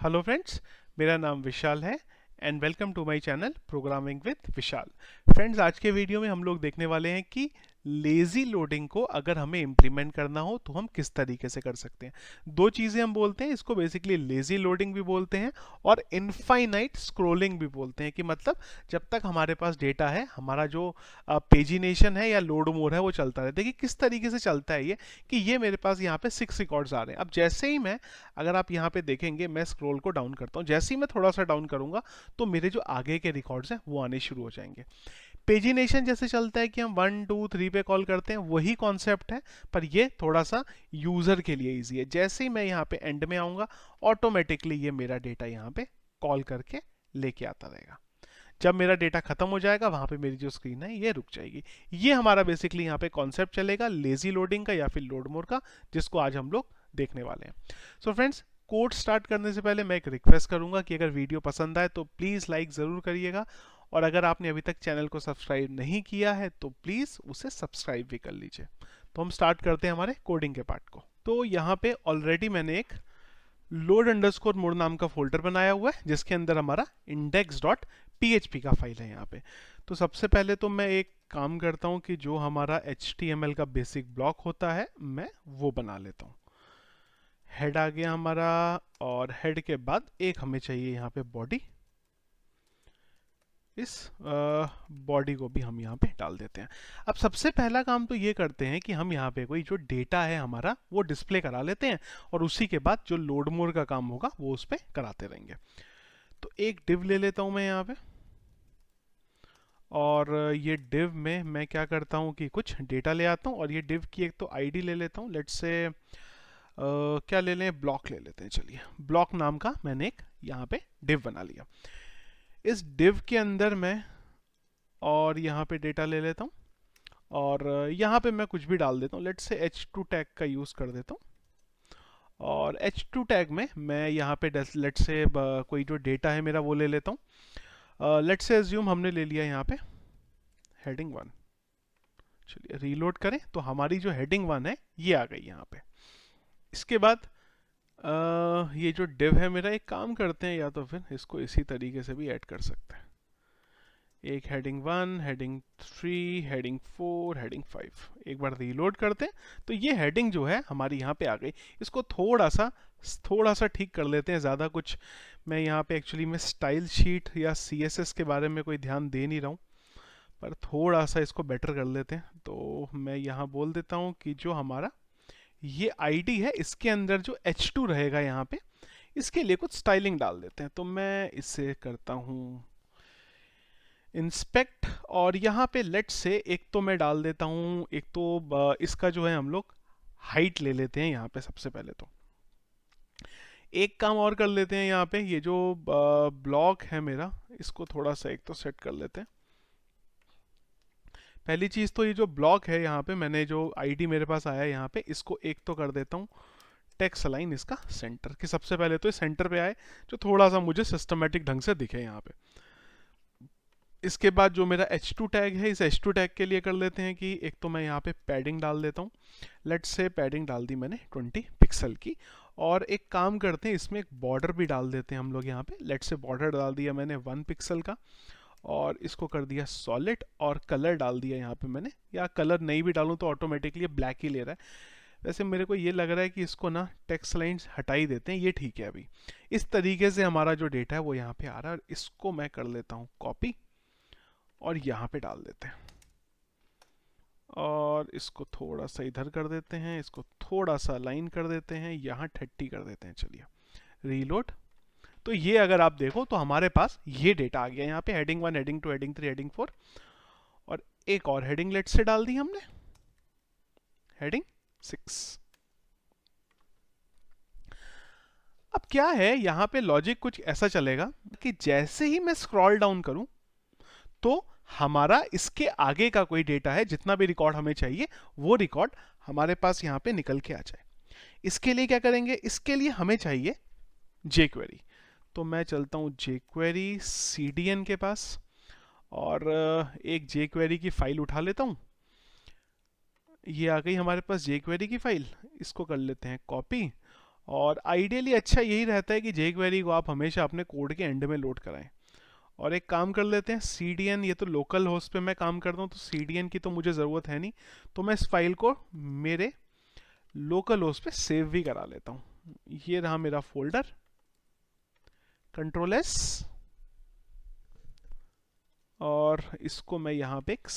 Hello friends, मेरा नाम विशाल है and welcome to my channel programming with Vishal. Friends, आज के वीडियो में हम लोग देखने वाले हैं कि लेज़ी लोडिंग को अगर हमें इम्प्लीमेंट करना हो तो हम किस तरीके से कर सकते हैं। दो चीज़ें हम बोलते हैं, इसको बेसिकली लेज़ी लोडिंग भी बोलते हैं और इनफाइनाइट स्क्रोलिंग भी बोलते हैं कि मतलब जब तक हमारे पास डेटा है, हमारा जो पेजिनेशन है या लोड मोर है वो चलता रहे। देखिए किस तरीके से चलता है ये, कि ये मेरे पास यहाँ पे 6 रिकॉर्ड्स आ रहे हैं। अब जैसे ही मैं, अगर आप यहाँ पे देखेंगे, मैं स्क्रॉल को डाउन करता हूँ, जैसे ही मैं थोड़ा सा डाउन करूंगा तो मेरे जो आगे के रिकॉर्ड्स हैं वो आने शुरू हो जाएंगे। पेजिनेशन जैसे चलता है कि हम 1 2 3 पे कॉल करते हैं, वही कॉन्सेप्ट है, पर ये थोड़ा सा यूजर के लिए इजी है। जैसे ही मैं यहाँ पे एंड में आऊंगा, ऑटोमेटिकली ये मेरा डेटा यहाँ पे कॉल करके लेके आता रहेगा। जब मेरा डेटा खत्म हो जाएगा, वहां पे मेरी जो स्क्रीन है ये रुक जाएगी। ये हमारा बेसिकली यहाँ पे कॉन्सेप्ट चलेगा लेजी लोडिंग का या फिर लोड मोर का, जिसको आज हम लोग देखने वाले हैं। सो फ्रेंड्स, कोड स्टार्ट करने से पहले मैं एक रिक्वेस्ट करूंगा कि अगर वीडियो पसंद आए तो प्लीज़ लाइक ज़रूर करिएगा, और अगर आपने अभी तक चैनल को सब्सक्राइब नहीं किया है तो प्लीज़ उसे सब्सक्राइब भी कर लीजिए। तो हम स्टार्ट करते हैं हमारे कोडिंग के पार्ट को। तो यहाँ पे ऑलरेडी मैंने एक लोड अंडरस्कोर मोड नाम का फोल्डर बनाया हुआ है, जिसके अंदर हमारा इंडेक्स डॉट पीएचपी का फाइल है यहाँ पे। तो सबसे पहले तो मैं एक काम करता हूँ कि जो हमारा HTML का बेसिक ब्लॉक होता है मैं वो बना लेता हूँ। हेड आ गया हमारा, और हेड के बाद एक हमें चाहिए यहाँ पे बॉडी। इस बॉडी को भी हम यहाँ पे डाल देते हैं। अब सबसे पहला काम तो ये करते हैं कि हम यहाँ पे कोई जो डेटा है हमारा वो डिस्प्ले करा लेते हैं, और उसी के बाद जो लोड मोर का काम होगा वो उस पर कराते रहेंगे। तो एक डिव ले लेता हूँ मैं यहाँ पे, और ये डिव में मैं क्या करता हूँ कि कुछ डेटा ले आता हूँ, और ये डिव की एक तो आईडी ले लेता हूँ। लेट्स से क्या ले लें, ब्लॉक ले लेते हैं। चलिए, ब्लॉक नाम का मैंने एक यहाँ पे डिव बना लिया। इस डिव के अंदर मैं और यहाँ पे डेटा ले लेता हूँ, और यहाँ पे मैं कुछ भी डाल देता हूँ। लेट्स से h2 टैग का यूज़ कर देता हूँ, और h2 टैग में मैं यहाँ पे लेट्स से कोई जो डेटा है मेरा वो ले लेता हूँ। लेट्स से एज्यूम हमने ले लिया यहाँ पे हेडिंग 1। चलिए रीलोड करें तो हमारी जो हेडिंग 1 है ये आ गई यहाँ पे। इसके बाद ये जो डिव है मेरा, एक काम करते हैं, या तो फिर इसको इसी तरीके से भी ऐड कर सकते हैं। एक हेडिंग 1, हेडिंग 3, हेडिंग 4, हेडिंग 5। एक बार रीलोड करते हैं तो ये हेडिंग जो है हमारी यहाँ पे आ गई। इसको थोड़ा सा ठीक कर लेते हैं। ज़्यादा कुछ मैं यहाँ पे एक्चुअली मैं स्टाइल शीट या CSS के बारे में कोई ध्यान दे नहीं रहा हूँ, पर थोड़ा सा इसको बेटर कर लेते हैं। तो मैं यहाँ बोल देता हूँ कि जो हमारा ये आईडी है, इसके अंदर जो h2 रहेगा यहाँ पे, इसके लिए कुछ स्टाइलिंग डाल देते हैं। तो मैं इससे करता हूँ इंस्पेक्ट, और यहाँ पे लेट से एक तो मैं डाल देता हूँ, एक तो इसका जो है हम लोग हाइट ले लेते हैं यहाँ पे। सबसे पहले तो एक काम और कर लेते हैं, यहाँ पे ये जो ब्लॉक है मेरा, इसको थोड़ा सा एक तो सेट कर लेते हैं। पहली चीज़ तो ये जो ब्लॉक है यहाँ पे, मैंने जो आईडी मेरे पास आया है यहाँ पे, इसको एक तो कर देता हूँ टेक्स्ट अलाइन इसका सेंटर, कि सबसे पहले तो ये सेंटर पे आए, जो थोड़ा सा मुझे सिस्टमेटिक ढंग से दिखे यहाँ पे। इसके बाद जो मेरा h2 टैग है, इस h2 टैग के लिए कर लेते हैं कि एक तो मैं यहाँ पे पैडिंग डाल देता हूँ। लेट्स से पैडिंग डाल दी मैंने 20 पिक्सल की, और एक काम करते हैं, इसमें एक बॉर्डर भी डाल देते हैं हम लोग यहाँ पे। लेट्स से बॉर्डर डाल दिया मैंने 1 पिक्सल का, और इसको कर दिया सॉलिड, और कलर डाल दिया यहाँ पे मैंने, या कलर नहीं भी डालूँ तो ऑटोमेटिकली ब्लैक ही ले रहा है। वैसे मेरे को ये लग रहा है कि इसको ना टेक्स्ट लाइन्स हटा ही देते हैं, ये ठीक है। अभी इस तरीके से हमारा जो डेटा है वो यहाँ पे आ रहा है, और इसको मैं कर लेता हूँ कॉपी, और यहाँ पे डाल देते हैं, और इसको थोड़ा सा इधर कर देते हैं, इसको थोड़ा सा लाइन कर देते हैं, यहाँ 30 कर देते हैं। चलिए रीलोड। तो ये अगर आप देखो तो हमारे पास ये डेटा आ गया यहाँ पे, हेडिंग 1, हेडिंग 2, हेडिंग 3, हेडिंग 4, और एक और हेडिंग लेट से डाल दी हमने, हेडिंग 6। अब क्या है यहाँ पे लॉजिक कुछ ऐसा चलेगा कि जैसे ही मैं स्क्रॉल डाउन करूं तो हमारा इसके आगे का कोई डेटा है, जितना भी रिकॉर्ड हमें चाहिए वो रिकॉर्ड हमारे पास यहाँ पे निकल के आ जाए। इसके लिए क्या करेंगे, इसके लिए हमें चाहिए jQuery। तो मैं चलता हूँ jQuery CDN के पास, और एक jQuery की फाइल उठा लेता हूँ। ये आ गई हमारे पास jQuery की फाइल, इसको कर लेते हैं कॉपी, और आइडियली अच्छा यही रहता है कि jQuery को आप हमेशा अपने कोड के एंड में लोड कराएं। और एक काम कर लेते हैं, CDN, ये तो लोकल होस्ट पे मैं काम करता हूँ तो CDN की तो मुझे ज़रूरत है नहीं, तो मैं इस फाइल को मेरे लोकल होस्ट पे सेव भी करा लेता हूँ। ये रहा मेरा फोल्डर, Ctrl+S, और इसको मैं यहाँ पे एक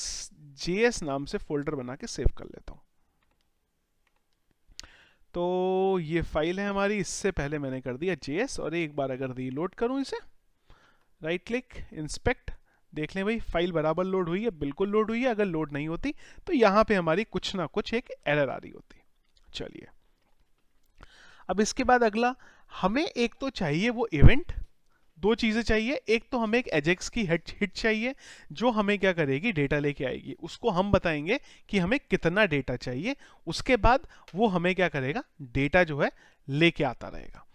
JS नाम से फोल्डर बना के सेव कर लेता हूँ। तो ये फाइल है हमारी, इससे पहले मैंने कर दिया JS, और एक बार अगर रीलोड करूँ इसे, राइट क्लिक, इंस्पेक्ट, देख लें भाई फाइल बराबर लोड हुई है, बिल्कुल लोड हुई है। अगर लोड नहीं होती तो यहाँ पे हमारी कुछ ना कुछ एक एरर आ रही होती। चलिए, अब इसके बाद अगला हमें एक तो चाहिए वो इवेंट, दो चीज़ें चाहिए। एक तो हमें एक एजेक्स की हिट चाहिए जो हमें क्या करेगी, डेटा लेके आएगी। उसको हम बताएंगे कि हमें कितना डेटा चाहिए, उसके बाद वो हमें क्या करेगा, डेटा जो है लेके आता रहेगा।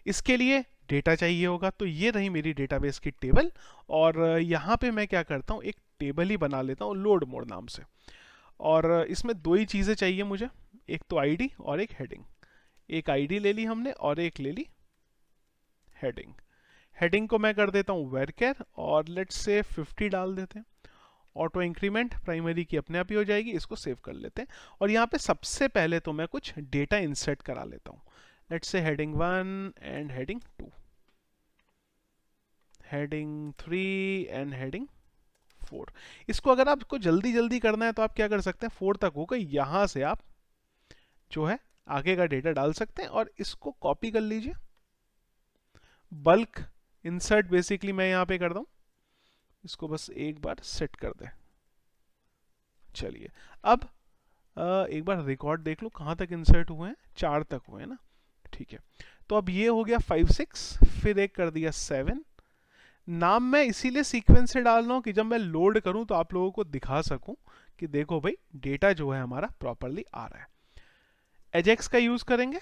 इसके लिए डेटा चाहिए होगा, तो ये रही मेरी डेटाबेस की टेबल। और यहाँ पे मैं क्या करता हूँ, एक टेबल ही बना लेता हूँ लोड मोड नाम से। और इसमें दो ही चीज़ें चाहिए मुझे, एक तो आईडी और एक हेडिंग। एक आईडी ले ली हमने और एक ले ली हेडिंग। हेडिंग को मैं कर देता हूँ varchar, और लेट्स से 50 डाल देते हैं। ऑटो इंक्रीमेंट प्राइमरी की अपने आप ही हो जाएगी। इसको सेव कर लेते हैं, और यहाँ पे सबसे पहले तो मैं कुछ डेटा इंसर्ट करा लेता हूँ। Let's say heading 1 and heading 2, heading 3 and heading 4। इसको अगर आपको जल्दी जल्दी करना है तो आप क्या कर सकते हैं, 4 तक होगा, यहाँ से आप जो है आगे का डेटा डाल सकते हैं और इसको कॉपी कर लीजिए। बल्क इंसर्ट बेसिकली मैं यहाँ पे करता हूँ, इसको बस एक बार सेट कर दें। चलिए, अब एक बार रिकॉर्ड देख लो कहाँ तक इंसर्ट हुए हैं, 4 तक हुए हैं ना, ठीक है। तो अब ये हो गया 5 6, फिर एक कर दिया 7। नाम मैं इसीलिए सीक्वेंस से डाल रहा हूँ कि जब मैं लोड करूँ तो आप लोगों को दिखा सकूँ कि देखो भाई डेटा जो है हमारा प्रॉपरली आ रहा है। एजेक्स का यूज़ करेंगे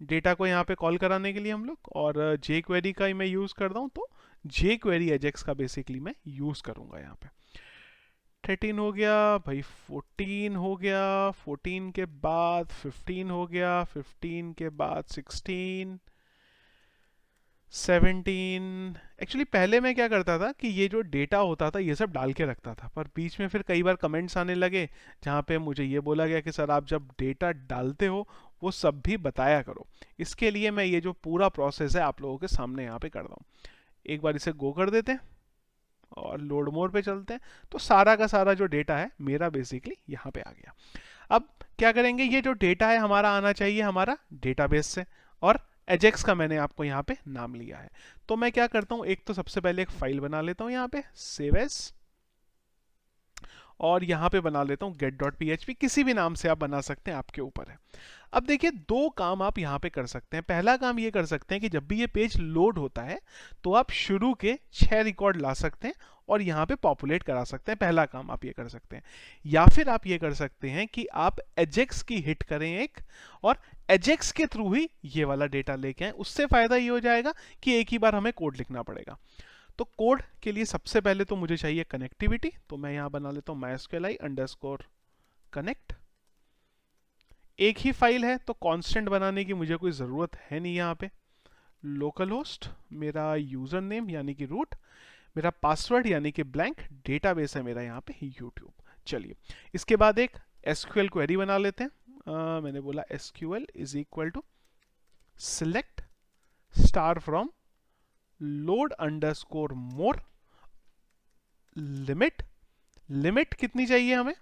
डेटा को यहाँ पे कॉल कराने के लिए हम लोग, और jQuery का ही मैं यूज़ करता हूँ, तो jQuery एजेक्स का बेसिकली मैं यूज़ करूँगा यहाँ पे। 13 हो गया भाई, 14 हो गया, 14 के बाद 15 हो गया, 15 के बाद 16, 17। एक्चुअली पहले मैं क्या करता था कि ये जो डेटा होता था ये सब डाल के रखता था, पर बीच में फिर कई बार कमेंट्स आने लगे जहाँ पे मुझे ये बोला गया कि सर आप जब डेटा डालते हो वो सब भी बताया करो। इसके लिए मैं ये जो पूरा प्रोसेस है आप लोगों के सामने यहाँ पे कर रहा हूँ। एक बार इसे गो कर देते हैं और लोड मोड पे चलते हैं, तो सारा का सारा जो डेटा है मेरा बेसिकली यहाँ पे आ गया। अब क्या करेंगे, ये जो डेटा है हमारा आना चाहिए हमारा डेटाबेस से, और एजेक्स का मैंने आपको यहाँ पे नाम लिया है। तो मैं क्या करता हूँ, एक तो सबसे पहले एक फाइल बना लेता हूँ यहाँ पे सेव एज, और यहाँ पे बना लेता हूँ get.php, किसी भी नाम से आप बना सकते हैं, आपके ऊपर है। अब देखिए दो काम आप यहाँ पे कर सकते हैं। पहला काम ये कर सकते हैं कि जब भी ये पेज लोड होता है तो आप शुरू के 6 रिकॉर्ड ला सकते हैं और यहाँ पे पॉपुलेट करा सकते हैं। पहला काम आप ये कर सकते हैं। या फिर आप ये कर सकते हैं कि आप एजेक्स की हिट करें एक, और एजेक्स के थ्रू ही ये वाला डेटा लेके आए। उससे फायदा ये हो जाएगा कि एक ही बार हमें कोड लिखना पड़ेगा। तो कोड के लिए सबसे पहले तो मुझे चाहिए कनेक्टिविटी, तो मैं यहाँ बना लेता हूँ mysqli_connect। एक ही फाइल है तो कांस्टेंट बनाने की मुझे कोई ज़रूरत है नहीं। यहाँ पे लोकल होस्ट, मेरा यूज़र नेम यानी कि रूट, मेरा पासवर्ड यानी कि ब्लैंक, डेटाबेस है मेरा यहाँ पे यूट्यूब। चलिए, इसके बाद एक SQL क्वेरी बना लेते हैं। मैंने बोला SQL is equal to select star from load underscore more limit. Limit कितनी चाहिए हमें,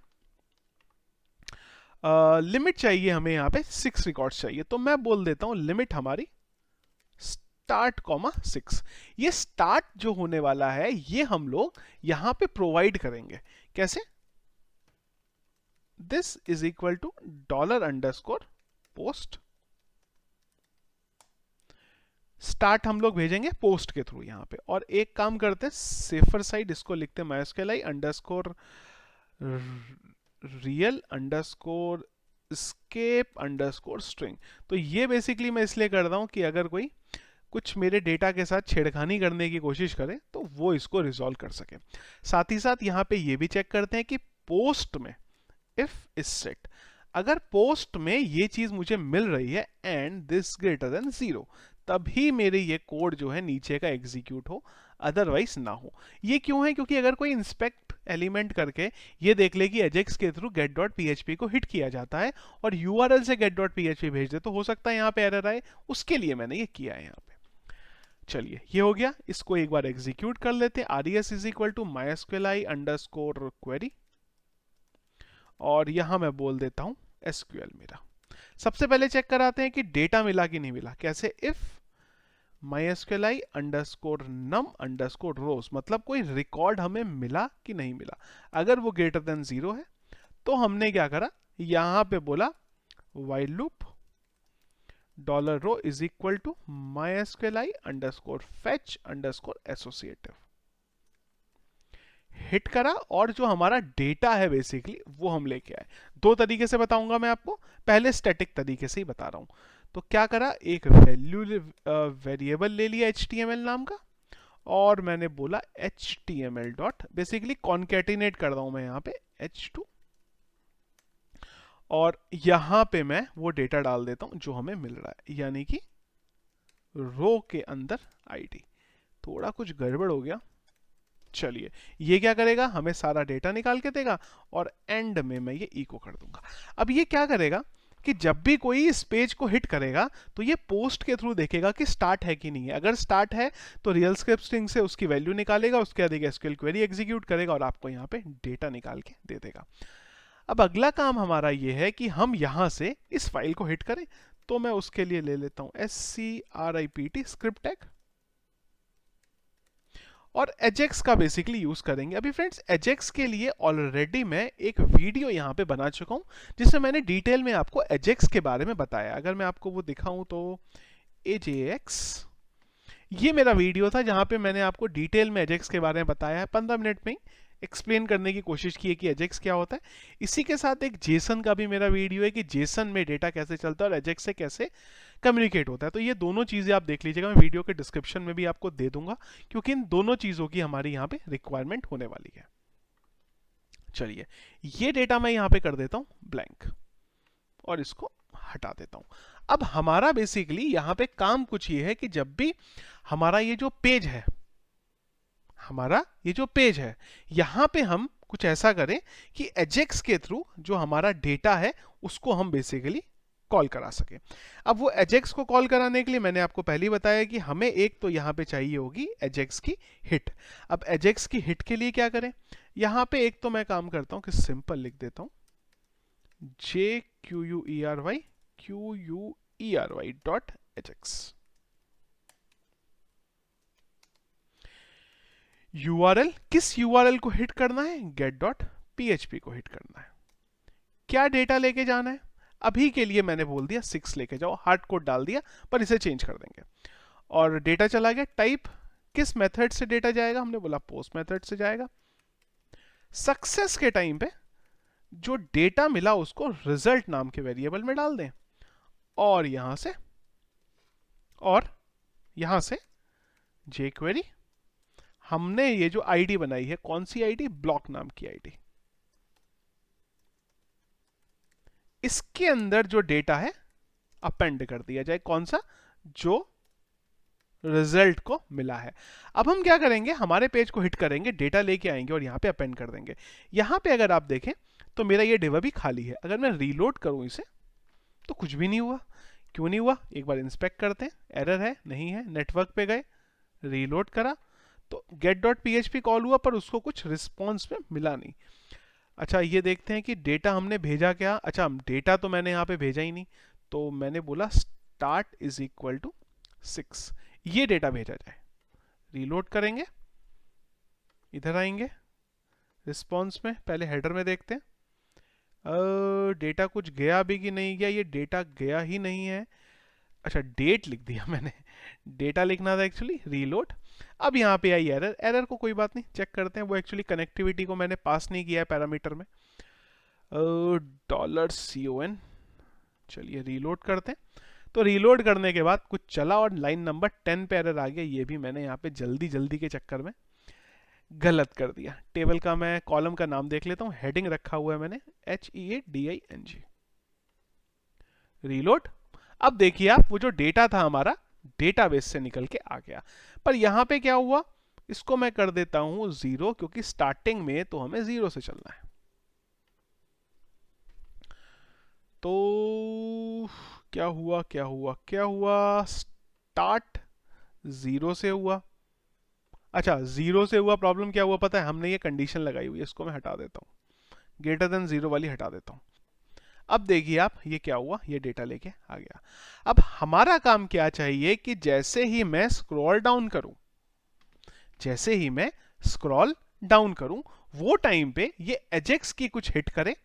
लिमिट चाहिए हमें यहाँ पे 6 रिकॉर्ड्स चाहिए, तो मैं बोल देता हूँ लिमिट हमारी स्टार्ट कॉमा 6। ये स्टार्ट जो होने वाला है ये हम लोग यहाँ पे प्रोवाइड करेंगे। कैसे, this is equal to $_post. Start हम लोग भेजेंगे पोस्ट के थ्रू यहाँ पे। और एक काम करते हैं सेफर साइड, इसको लिखते हैं mysqli_real_escape_string। तो ये बेसिकली मैं इसलिए कर रहा हूँ कि अगर कोई कुछ मेरे डेटा के साथ छेड़खानी करने की कोशिश करे तो वो इसको रिजॉल्व कर सके। साथ ही साथ यहाँ पे ये भी चेक करते हैं कि पोस्ट में इफ इज सेट, अगर पोस्ट में ये चीज मुझे मिल रही है एंड दिस ग्रेटर देन 0, तभी मेरे ये कोड जो है नीचे का एग्जीक्यूट हो, अदरवाइज ना हो। ये क्यों है? क्योंकि अगर कोई इंस्पेक्ट एलिमेंट करके ये देख ले कि एजेक्स के थ्रू गेट डॉट पीएचपी को हिट किया जाता है और यूआरएल से गेट डॉट पीएचपी भेज दे, तो हो सकता है यहाँ पे एरर आए, उसके लिए मैंने ये किया है यहाँ पे। चलिए ये हो गया, इसको एक बार एग्जीक्यूट कर लेते हैं। res is equal to mysqli underscore query, और यहां मैं बोल देता हूं एसक्यूएल मेरा। सबसे पहले चेक कराते हैं कि डेटा मिला कि नहीं मिला। कैसे? If mysqli underscore num underscore rows, मतलब कोई रिकॉर्ड हमें मिला कि नहीं मिला। अगर वो ग्रेटर देन 0 है तो हमने क्या करा, यहां पे बोला while loop $row is equal to mysqli underscore fetch underscore associative, hit करा, और जो हमारा डेटा है बेसिकली वो हम लेके आए। दो तरीके से बताऊंगा मैं आपको, पहले स्टैटिक तरीके से ही बता रहा हूं। तो क्या करा, एक वैल्यू वेरिएबल ले लिया html नाम का, और मैंने बोला html डॉट, बेसिकली कॉन्केटिनेट कर रहा हूं मैं यहाँ पे h2, और यहां पे मैं वो डेटा डाल देता हूं जो हमें मिल रहा है, यानी कि रो के अंदर आईडी। थोड़ा कुछ गड़बड़ हो गया। चलिए ये क्या करेगा, हमें सारा डेटा निकाल के देगा, और एंड में मैं ये इको कर दूंगा। अब ये क्या करेगा कि जब भी कोई इस पेज को हिट करेगा तो ये पोस्ट के थ्रू देखेगा कि स्टार्ट है कि नहीं है। अगर स्टार्ट है तो रियल स्क्रिप्ट स्ट्रिंग से उसकी वैल्यू निकालेगा, उसके बाद एक एसक्यूएल क्वेरी एग्जीक्यूट करेगा और आपको यहाँ पे डेटा निकाल के दे देगा। अब अगला काम हमारा ये है कि हम यहाँ से इस फाइल को हिट करें, तो मैं उसके लिए ले लेता हूँ script स्क्रिप्ट टैग, और एजेक्स का बेसिकली यूज करेंगे। अभी फ्रेंड्स एजेक्स के लिए ऑलरेडी मैं एक वीडियो यहाँ पे बना चुका हूँ जिसमें मैंने डिटेल में आपको एजेक्स के बारे में बताया। अगर मैं आपको वो दिखाऊं तो AJAX, ये मेरा वीडियो था जहाँ पे मैंने आपको डिटेल में एजेक्स के बारे में बताया है। 15 मिनट में एक्सप्लेन करने की कोशिश की है कि एजेक्स क्या होता है। इसी के साथ एक जेसन का भी मेरा वीडियो है कि जेसन में डेटा कैसे चलता है और एजेक्स से कैसे कम्युनिकेट होता है। तो ये दोनों चीज़ें आप देख लीजिएगा, मैं वीडियो के डिस्क्रिप्शन में भी आपको दे दूंगा, क्योंकि इन दोनों चीज़ों की हमारी यहाँ पे रिक्वायरमेंट होने वाली है। चलिए ये डेटा मैं यहाँ पे कर देता हूँ ब्लैंक, और इसको हटा देता हूँ। अब हमारा बेसिकली यहाँ पे काम कुछ ये है कि जब भी हमारा ये जो पेज है, यहाँ पे हम कुछ ऐसा करें कि एजेक्स के थ्रू जो हमारा डेटा है उसको हम बेसिकली कॉल करा सके। अब वो एजेक्स को कॉल कराने के लिए मैंने आपको पहले ही बताया कि हमें एक तो यहाँ पे चाहिए होगी एजेक्स की हिट। अब एजेक्स की हिट के लिए क्या करें, यहाँ पे एक तो मैं काम करता हूँ कि सिंपल लिख देता हूँ JQUERY डॉट एजेक्स। URL, किस URL को हिट करना है, get.php को हिट करना है। क्या डेटा लेके जाना है, अभी के लिए मैंने बोल दिया 6 लेके जाओ, हार्ड कोड डाल दिया, पर इसे चेंज कर देंगे। और डेटा चला गया। टाइप, किस मेथड से डेटा जाएगा, हमने बोला पोस्ट मेथड से जाएगा। सक्सेस के टाइम पे जो डेटा मिला उसको रिजल्ट नाम के वेरिएबल में डाल दें, और यहां से jQuery, हमने ये जो आईडी बनाई है, कौन सी आईडी, ब्लॉक नाम की आईडी, इसके अंदर जो डेटा है अपेंड कर दिया जाए। कौन सा, जो रिजल्ट को मिला है। अब हम क्या करेंगे, हमारे पेज को हिट करेंगे, डेटा लेके आएंगे और यहाँ पे अपेंड कर देंगे। यहाँ पे अगर आप देखें तो मेरा ये डिव भी खाली है। अगर मैं रीलोड करूं इसे तो कुछ भी नहीं हुआ। क्यों नहीं हुआ, एक बार इंस्पेक्ट करते हैं, एरर है नहीं है। नेटवर्क पे गए, रीलोड करा तो get.php कॉल हुआ, पर उसको कुछ रिस्पॉन्स में मिला नहीं। अच्छा ये देखते हैं कि डेटा हमने भेजा क्या। अच्छा डेटा तो मैंने यहाँ पे भेजा ही नहीं, तो मैंने बोला start इज इक्वल टू 6, ये डेटा भेजा जाए। रीलोड करेंगे, इधर आएंगे रिस्पॉन्स में, पहले हेडर में देखते हैं डेटा कुछ गया भी कि नहीं गया। ये डेटा गया ही नहीं है। अच्छा डेट लिख दिया मैंने, डेटा लिखना था एक्चुअली। रीलोड, अब यहाँ पे आई एरर। एरर को कोई बात नहीं, चेक करते हैं। वो एक्चुअली कनेक्टिविटी को मैंने पास नहीं किया है पैरामीटर में। $CON, चलिए रीलोड करते हैं। तो रीलोड करने के बाद कुछ चला और लाइन नंबर 10 पे एरर आ गया। ये भी मैंने यहाँ पे जल्दी के चक्कर में गलत कर दिया। टेबल का मैं कॉलम का नाम देख लेता हूँ, हेडिंग रखा हुआ है मैंने HEADING। रीलोड। अब देखिए आप, वो जो डेटा था हमारा डेटाबेस से निकल के आ गया। पर यहां पे क्या हुआ, इसको मैं कर देता हूं 0, क्योंकि स्टार्टिंग में तो हमें 0 से चलना है। तो क्या हुआ क्या हुआ क्या हुआ, स्टार्ट 0 से हुआ। अच्छा, 0 से हुआ, प्रॉब्लम क्या हुआ पता है, हमने ये कंडीशन लगाई हुई है, इसको मैं हटा देता हूँ, ग्रेटर देन 0 वाली हटा देता हूँ। अब देखिए आप, ये क्या हुआ, ये डेटा लेके आ गया। अब हमारा काम क्या चाहिए कि जैसे ही मैं स्क्रॉल डाउन करूं, जैसे ही मैं स्क्रॉल डाउन करूं, वो टाइम पे ये एजेक्स की कुछ हिट करे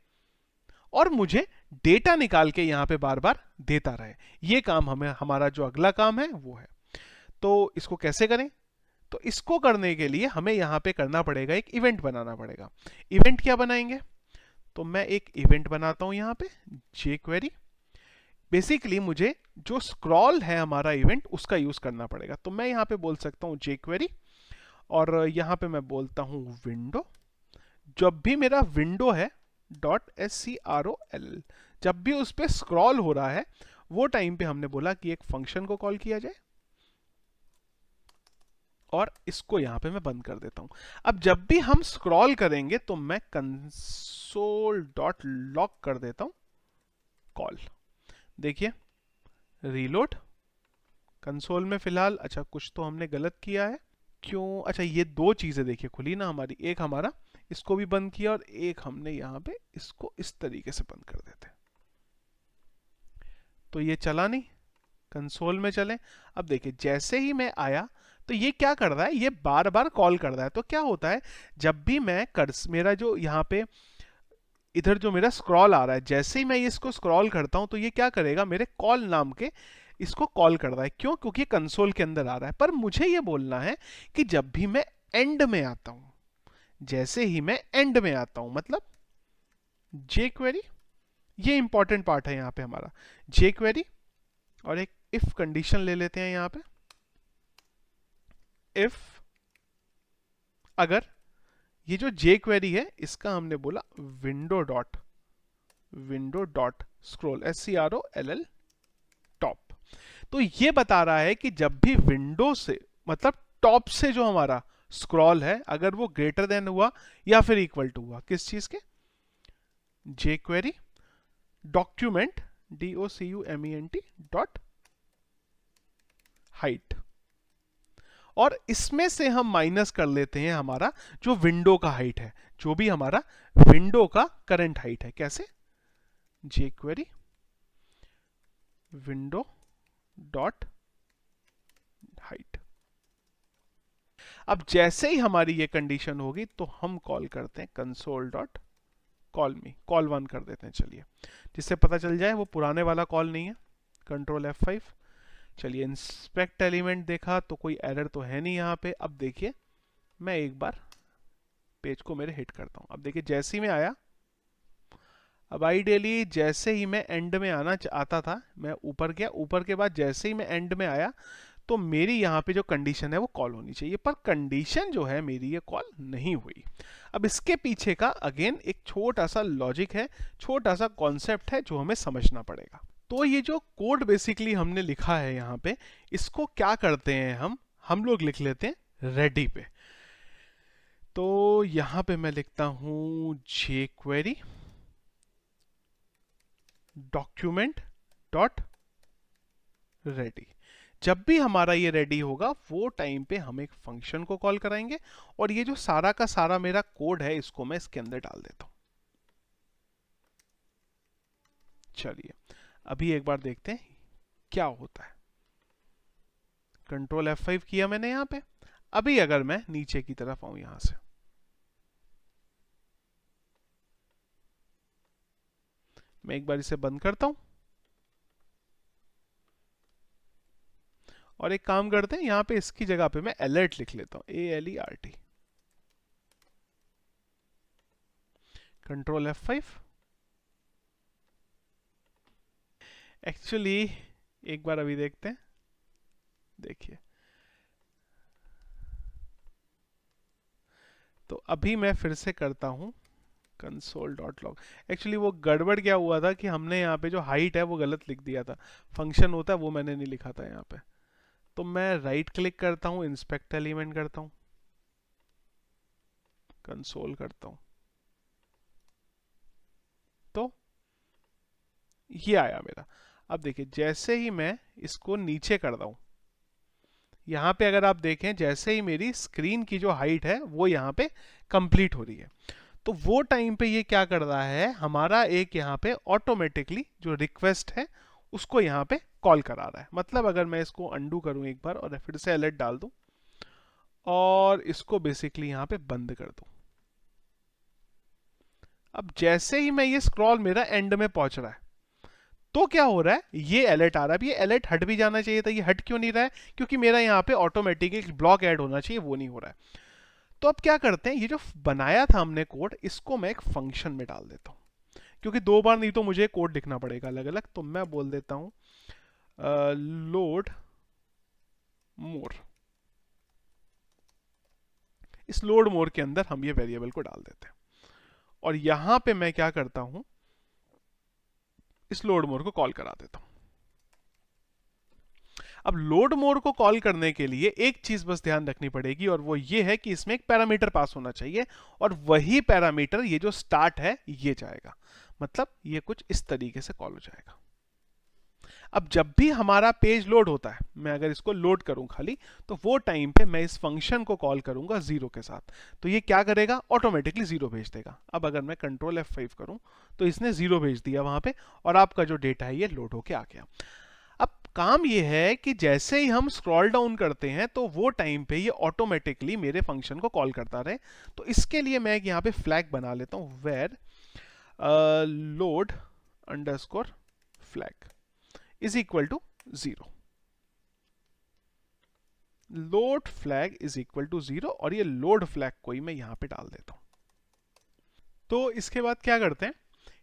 और मुझे डेटा निकाल के यहां पे बार बार देता रहे। ये काम हमें, हमारा जो अगला काम है वो है। तो इसको कैसे करें, तो इसको करने के लिए हमें यहां पे करना पड़ेगा, एक इवेंट बनाना पड़ेगा। इवेंट क्या बनाएंगे, तो मैं एक इवेंट बनाता हूं यहां पे, jQuery। बेसिकली मुझे जो स्क्रॉल है हमारा इवेंट, उसका यूज करना पड़ेगा। तो मैं यहां पे बोल सकता हूं jQuery, और यहां पे मैं बोलता हूं विंडो। जब भी मेरा विंडो है .scroll, जब भी उस पे स्क्रॉल हो रहा है, वो टाइम पे हमने बोला कि एक फंक्शन को कॉल किया जाए, और इसको यहां पे मैं बंद कर देता हूं। अब जब भी हम स्क्रॉल करेंगे तो मैं console.log कर देता हूं कॉल। देखिए, रीलोड कंसोल में फिलहाल, अच्छा कुछ तो हमने गलत किया है, क्यों, अच्छा ये दो चीजें देखिए खुली ना हमारी, एक हमारा इसको भी बंद किया, और एक हमने यहां पे इसको इस तरीके से बंद कर देते, तो ये चला नहीं। कंसोल में चले, अब देखिए जैसे ही मैं आया, तो ये क्या कर रहा है, ये बार बार कॉल कर रहा है। तो क्या होता है, जब भी मैं मेरा जो यहाँ पे इधर जो मेरा स्क्रॉल आ रहा है, जैसे ही मैं इसको स्क्रॉल करता हूं, तो ये क्या करेगा, मेरे कॉल नाम के इसको कॉल कर रहा है। क्यों, क्योंकि कंसोल के अंदर आ रहा है। पर मुझे ये बोलना है कि जब भी मैं एंड में आता हूं, जैसे ही मैं एंड में आता हूं, मतलब jQuery, ये इंपॉर्टेंट पार्ट है यहां पे हमारा, jQuery, और एक इफ कंडीशन ले लेते हैं यहां पे। इफ अगर ये जो jQuery है, इसका हमने बोला window dot scroll, SCROLL top. तो ये बता रहा है कि जब भी विंडो से, मतलब टॉप से जो हमारा स्क्रॉल है, अगर वो ग्रेटर देन हुआ या फिर इक्वल टू हुआ किस चीज के, jQuery document DOCUMENT dot height, और इसमें से हम माइनस कर लेते हैं हमारा जो विंडो का हाइट है, जो भी हमारा विंडो का करंट हाइट है। कैसे, jQuery विंडो डॉट हाइट। अब जैसे ही हमारी ये कंडीशन होगी, तो हम कॉल करते हैं कंसोल डॉट कॉल मी, कॉल 1 कर देते हैं, चलिए, जिससे पता चल जाए वो पुराने वाला कॉल नहीं है। कंट्रोल F5, चलिए इंस्पेक्ट एलिमेंट देखा तो कोई एरर तो है नहीं यहाँ पे। अब देखिए, मैं एक बार पेज को मेरे हिट करता हूँ। अब देखिए जैसे ही मैं आया, अब आइडियली जैसे ही मैं एंड में आना आता था, मैं ऊपर गया, ऊपर के बाद जैसे ही मैं एंड में आया, तो मेरी यहाँ पे जो कंडीशन है वो कॉल होनी चाहिए, पर कंडीशन जो है मेरी ये कॉल नहीं हुई। अब इसके पीछे का अगेन एक छोटा सा लॉजिक है, छोटा सा कॉन्सेप्ट है जो हमें समझना पड़ेगा। तो ये जो कोड बेसिकली हमने लिखा है यहाँ पे, इसको क्या करते हैं, हम लोग लिख लेते हैं रेडी पे। तो यहाँ पे मैं लिखता हूँ jQuery डॉक्यूमेंट डॉट रेडी। जब भी हमारा ये रेडी होगा, वो टाइम पे हम एक फंक्शन को कॉल कराएंगे, और ये जो सारा का सारा मेरा कोड है, इसको मैं इसके अंदर डाल देता हूं। चलिए अभी एक बार देखते हैं क्या होता है। कंट्रोल F5 किया मैंने यहां पे। अभी अगर मैं नीचे की तरफ आऊं यहां से, मैं एक बार इसे बंद करता हूं, और एक काम करते हैं, यहां पे इसकी जगह पे मैं अलर्ट लिख लेता हूं, ALERT। Control F5। एक्चुअली एक बार अभी देखते हैं, देखिए, तो अभी मैं फिर से करता हूं कंसोल डॉट लॉग। एक्चुअली वो गड़बड़ क्या हुआ था कि हमने यहाँ पे जो हाइट है वो गलत लिख दिया था, फंक्शन होता है वो मैंने नहीं लिखा था यहाँ पे। तो मैं राइट क्लिक करता हूँ, इंस्पेक्ट एलिमेंट करता हूँ, कंसोल करता हूँ, तो ये आया मेरा। अब देखिए जैसे ही मैं इसको नीचे करता हूँ, यहाँ पे अगर आप देखें जैसे ही मेरी स्क्रीन की जो हाइट है वो यहाँ पे कंप्लीट हो रही है, तो वो टाइम पे ये क्या कर रहा है, हमारा एक यहाँ पे ऑटोमेटिकली जो रिक्वेस्ट है उसको यहाँ पे कॉल करा रहा है। मतलब अगर मैं इसको अंडू करूँ एक बार और फिर से अलर्ट डाल दूं और इसको बेसिकली यहाँ पे बंद कर दूं, अब जैसे ही मैं ये स्क्रॉल मेरा एंड में पहुंच रहा है तो क्या हो रहा है, ये अलर्ट आ रहा है। अब ये अलर्ट हट भी जाना चाहिए था, ये हट क्यों नहीं रहा है, क्योंकि मेरा यहाँ पे ऑटोमेटिकली ब्लॉक ऐड होना चाहिए, वो नहीं हो रहा है। तो अब क्या करते हैं, ये जो बनाया था हमने कोड, इसको मैं एक फंक्शन में डाल देता हूँ, क्योंकि दो बार नहीं तो मुझे कोड लिखना पड़ेगा अलग अलग। तो मैं बोल देता हूँ लोड मोर। इस लोड मोर के अंदर हम ये वेरिएबल को डाल देते हैं और यहां पे मैं क्या करता हूं, इस लोड मोर को कॉल करा देता हूं। अब लोड मोर को कॉल करने के लिए एक चीज बस ध्यान रखनी पड़ेगी और वो ये है कि इसमें एक पैरामीटर पास होना चाहिए और वही पैरामीटर ये जो स्टार्ट है ये जाएगा। मतलब ये कुछ इस तरीके से कॉल हो जाएगा। अब जब भी हमारा पेज लोड होता है, मैं अगर इसको लोड करूं खाली, तो वो टाइम पे मैं इस फंक्शन को कॉल करूंगा जीरो के साथ, तो ये क्या करेगा, ऑटोमेटिकली जीरो भेज देगा। अब अगर मैं कंट्रोल F5 करूं तो इसने जीरो भेज दिया वहां पे और आपका जो डेटा है ये लोड होके आ गया। अब काम ये है कि जैसे ही हम स्क्रॉल डाउन करते हैं तो वो टाइम पे ये ऑटोमेटिकली मेरे फंक्शन को कॉल करता रहे। तो इसके लिए मैं यहाँ पे फ्लैग बना लेता हूँ, var load underscore flag is equal to 0। Load flag is equal to 0 और ये लोड फ्लैग को ही मैं यहां पे डाल देता हूं। तो इसके बाद क्या करते हैं,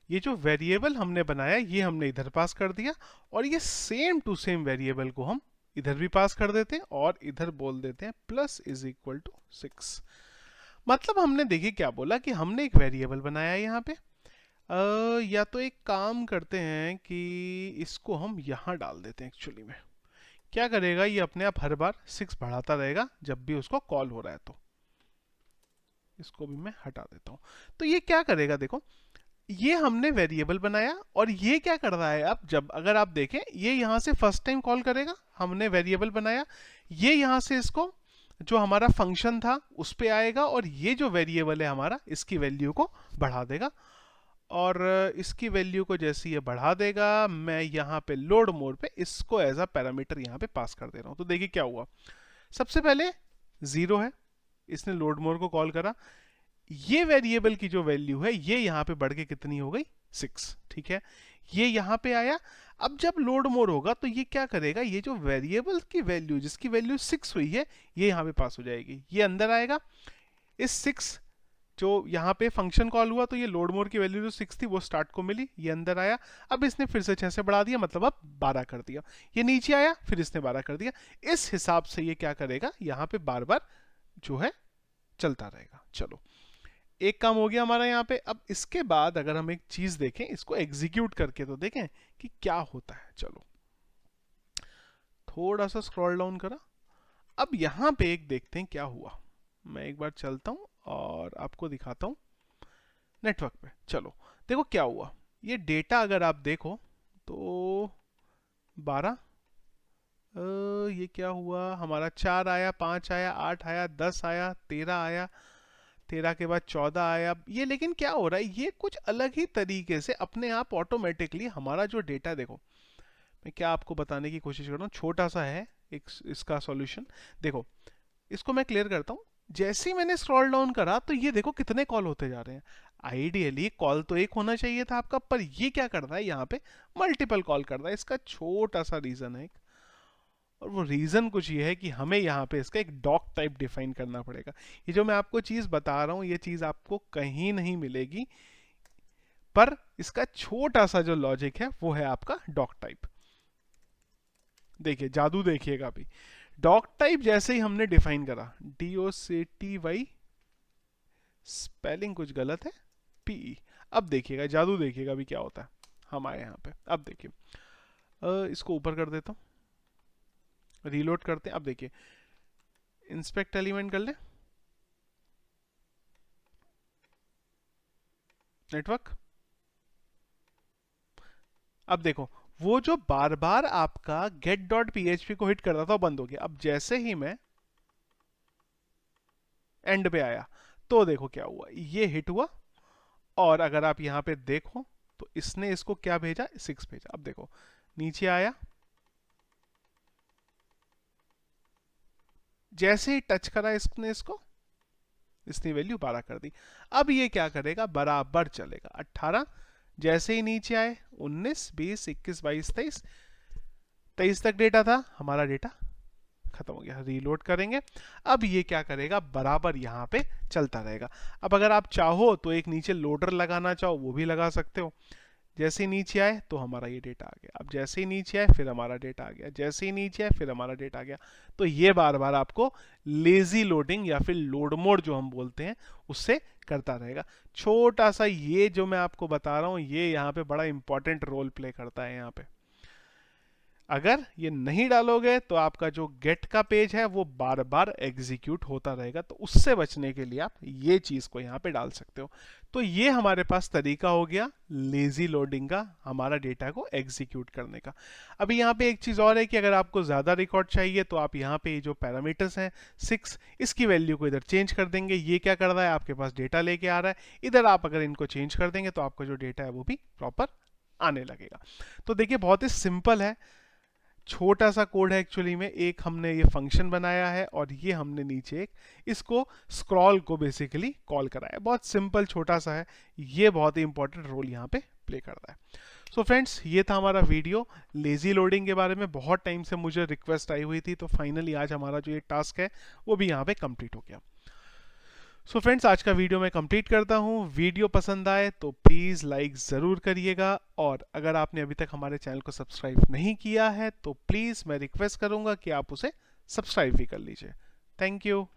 ये जो वेरिएबल हमने बनाया ये हमने इधर पास कर दिया और ये सेम टू सेम वेरिएबल को हम इधर भी पास कर देते हैं और इधर बोल देते हैं प्लस इज इक्वल टू 6। मतलब हमने देखिए क्या बोला कि हमने एक वेरिएबल बनाया है यहाँ पे। या तो एक काम करते हैं कि इसको हम यहाँ डाल देते हैं। एक्चुअली में क्या करेगा, ये अपने आप हर बार 6 बढ़ाता रहेगा जब भी उसको कॉल हो रहा है। तो इसको भी मैं हटा देता हूँ। तो ये क्या करेगा, देखो ये हमने वेरिएबल बनाया और ये क्या कर रहा है, अब जब अगर आप देखें ये यहाँ से फर्स्ट टाइम कॉल करेगा, हमने वेरिएबल बनाया, ये यहाँ से इसको जो हमारा फंक्शन था उस पे आएगा और ये जो वेरिएबल है हमारा इसकी वैल्यू को बढ़ा देगा और इसकी वैल्यू को जैसे ये बढ़ा देगा मैं यहाँ पे लोड मोड पे इसको एज अ पैरामीटर यहाँ पे पास कर दे रहा हूँ। तो देखिए क्या हुआ, सबसे पहले 0 है, इसने लोड मोड को कॉल करा, ये वेरिएबल की जो वैल्यू है ये यहाँ पे बढ़ के कितनी हो गई 6, ठीक है, ये यहाँ पे आया। अब जब लोड मोड होगा तो ये क्या करेगा, ये जो वेरिएबल की वैल्यू जिसकी वैल्यू 6 हुई है ये यहाँ पे पास हो जाएगी, ये अंदर आएगा। इस 6 जो यहाँ पे फंक्शन कॉल हुआ तो ये लोड मोड की वैल्यू जो 6 थी वो स्टार्ट को मिली, ये अंदर आया। अब इसने फिर से 6 से बढ़ा दिया, मतलब अब 12 कर दिया, ये नीचे आया फिर इसने 12 कर दिया। इस हिसाब से ये क्या करेगा, यहाँ पे बार बार जो है चलता रहेगा। चलो एक काम हो गया हमारा यहाँ पे। अब इसके बाद अगर हम एक चीज देखें, इसको एग्जीक्यूट करके तो देखें कि क्या होता है। चलो थोड़ा सा स्क्रॉल डाउन करा, अब यहाँ पे एक देखते हैं क्या हुआ। मैं एक बार चलता हूँ और आपको दिखाता हूँ नेटवर्क पे। चलो देखो क्या हुआ, ये डेटा अगर आप देखो तो 12, ये क्या हुआ हमारा, 4 आया, 5 आया, 8 आया, 10 आया, 13 आया, 13 के बाद 14 आया। ये लेकिन क्या हो रहा है, ये कुछ अलग ही तरीके से अपने आप ऑटोमेटिकली हमारा जो डेटा, देखो मैं क्या आपको बताने की कोशिश कर रहा हूँ, छोटा सा है एक इसका सॉल्यूशन। देखो इसको मैं क्लियर करता हूँ, जैसे ही मैंने स्क्रॉल डाउन करा तो ये देखो कितने कॉल होते जा रहे हैं। आइडियली कॉल तो एक होना चाहिए था आपका, पर ये क्या कर रहा है यहाँ पे मल्टीपल कॉल कर रहा है। इसका छोटा सा रीजन है और वो रीजन कुछ ये है कि हमें यहाँ पे इसका एक डॉक टाइप डिफाइन करना पड़ेगा। ये जो मैं आपको चीज बता रहा हूँ ये चीज आपको कहीं नहीं मिलेगी, पर इसका छोटा सा जो लॉजिक है वो है आपका डॉक टाइप। देखिए जादू देखिएगा अभी, डॉक टाइप जैसे ही हमने डिफाइन करा, DOCTY, स्पेलिंग कुछ गलत है, PE। अब देखिएगा जादू, देखिएगा अभी क्या होता है। हम आए यहाँ पे, अब देखिए इसको ऊपर कर देता हूँ, रीलोड करते हैं। अब देखिए इंस्पेक्ट एलिमेंट कर ले, नेटवर्क। अब देखो वो जो बार बार आपका get.php को हिट करता था वो बंद हो गया। अब जैसे ही मैं एंड पे आया तो देखो क्या हुआ, ये हिट हुआ, और अगर आप यहां पे देखो तो इसने इसको क्या भेजा, 6 भेजा। अब देखो नीचे आया, जैसे ही टच करा इसने इसको, इसने वैल्यू 12 कर दी। अब ये क्या करेगा, बराबर चलेगा 18, जैसे ही नीचे आए 19 20 21 22 23, 23 तक डेटा था, हमारा डेटा खत्म हो गया। रीलोड करेंगे, अब ये क्या करेगा, बराबर यहाँ पे चलता रहेगा। अब अगर आप चाहो तो एक नीचे लोडर लगाना चाहो वो भी लगा सकते हो। जैसे ही नीचे आए तो हमारा ये डेटा आ गया, अब जैसे ही नीचे आए फिर हमारा डेटा आ गया, जैसे ही नीचे आए फिर हमारा डेटा आ गया। तो ये बार बार आपको लेजी लोडिंग या फिर लोड मोड जो हम बोलते हैं उससे करता रहेगा। छोटा सा ये जो मैं आपको बता रहा हूँ ये यहाँ पे बड़ा इंपॉर्टेंट रोल प्ले करता है। यहाँ पे अगर ये नहीं डालोगे तो आपका जो गेट का पेज है वो बार बार एग्जीक्यूट होता रहेगा। तो उससे बचने के लिए आप ये चीज को यहाँ पे डाल सकते हो। तो ये हमारे पास तरीका हो गया लेजी लोडिंग का, हमारा डेटा को एग्जीक्यूट करने का। अभी यहाँ पे एक चीज और है कि अगर आपको ज्यादा रिकॉर्ड चाहिए तो आप यहाँ पे जो पैरामीटर्स हैं 6, इसकी वैल्यू को इधर चेंज कर देंगे। ये क्या कर रहा है, आपके पास डेटा लेके आ रहा है, इधर आप अगर इनको चेंज कर देंगे तो आपका जो डेटा है वो भी प्रॉपर आने लगेगा। तो देखिए बहुत ही सिंपल है, छोटा सा कोड है एक्चुअली में। एक हमने ये फंक्शन बनाया है और ये हमने नीचे एक इसको स्क्रॉल को बेसिकली कॉल करा है। बहुत सिंपल छोटा सा है, ये बहुत ही इंपॉर्टेंट रोल यहाँ पे प्ले करता है। सो फ्रेंड्स ये था हमारा वीडियो लेजी लोडिंग के बारे में। बहुत टाइम से मुझे रिक्वेस्ट आई हुई थी, तो फाइनली आज हमारा जो ये टास्क है वो भी यहाँ पे कंप्लीट हो गया। सो फ्रेंड्स आज का वीडियो मैं कंप्लीट करता हूँ। वीडियो पसंद आए तो प्लीज़ लाइक ज़रूर करिएगा, और अगर आपने अभी तक हमारे चैनल को सब्सक्राइब नहीं किया है तो प्लीज़ मैं रिक्वेस्ट करूँगा कि आप उसे सब्सक्राइब भी कर लीजिए। Thank you.